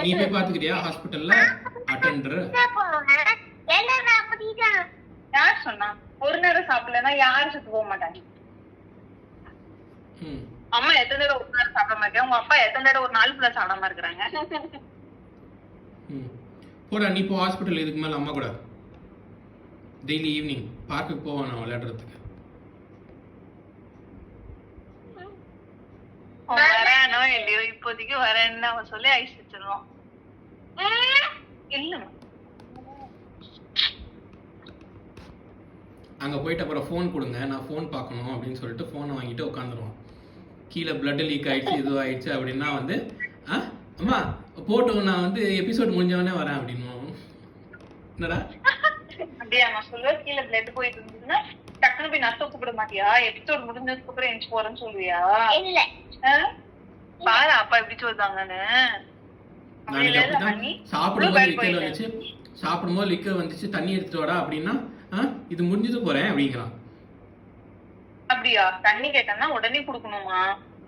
நீ போய் பாத்துக்கிறியா ஹாஸ்பிட்டல்ல அட்டெண்டர்? யார் சொன்னா? ஒரு நேரம் சாப்பிடலன்னா யாரும் சுத்து போக மாட்டாங்க. அம்மா எத்தனை தடவை ஒரு நேரம் சாப்பிடாம இருக்கேன், உங்க அப்பா எத்தனை தடவை ஒரு நாள் ஃபுல்லா சாப்பிடாம இருக்கிறாங்க. போடா நீ போ ஹாஸ்பிட்டல். இதுக்கு மேல அம்மா கூட டெய்லி ஈவினிங் பார்க்குக்கு போவான் நான் விளையாடுறதுக்கு. வரேனோ இல்லையோ இப்போதைக்கு வரேன்னு அவன் சொல்லி ஐஸ் வச்சிருவான். இல்ல அங்கே போயிட்டு அப்புறம் ஃபோன் கொடுங்க நான் ஃபோன் பார்க்கணும் அப்படின்னு சொல்லிட்டு ஃபோனை வாங்கிட்டு உட்காந்துருவான். கீழே பிளட் லீக் ஆயிடுச்சு இது ஆயிடுச்சு அப்படின்னா வந்து அம்மா போட்டோம் நான் வந்து எபிசோட் முடிஞ்சவனே வரேன் அப்படின்னு. என்னடா அப்படியா? நான் சொல்லுவேன் கீழே பிளட் போயிட்டு இருந்ததுன்னா டக்குனு போய் நத்த கூப்பிட மாட்டியா? எபிசோட் முடிஞ்சதுக்கு அப்புறம் எஞ்சி போறேன்னு சொல்லுவியா? இல்ல பாரு அப்பா எப்படி சொல்றாங்கன்னு. சாப்பிடும்போது லிக்கர் வந்துச்சு தண்ணி எடுத்துட்டு வாடா அப்படின்னா இது முடிஞ்சது போறேன் அப்படிங்கிறான். அப்படியா? தண்ணி கேட்டா உடனே குடுக்கணுமா?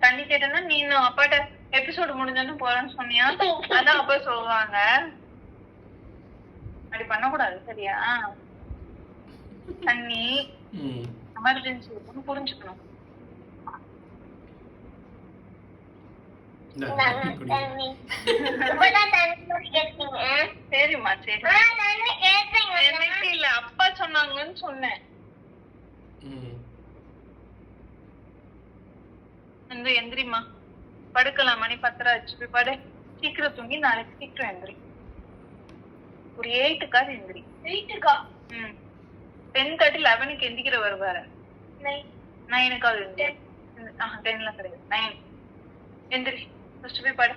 தண்ணி கேட்டா நீ இன்னும் அப்பாட்ட எபிசோடு முடிஞ்சோன்னு போறேன்னு சொன்னியா? அதான் அப்பா சொல்லுவாங்க. அப்படி பண்ணக்கூடாது சரியா? தண்ணி எமர்ஜென்சி இருக்குன்னு புரிஞ்சுக்கணும். சரிம்மா சரி. எனக்கு இல்ல அப்பா சொன்னாங்கன்னு சொன்னேன். எந்திரிமா படுக்கலாம். மணி 10 ஆச்சு. போய் படு. சீக்கிரம் தூங்கி நாளைக்கு சீக்கிரம் எந்திரி. ஒரு 8க்காவது எந்திரி. 8க்கா? 10:30 11க்கு எந்திரிக்கிற வருவாரு. 9க்காவது எந்திரி. 10 கிடையாது 9 எந்திரி. ஃபர்ஸ்ட் போய் படு.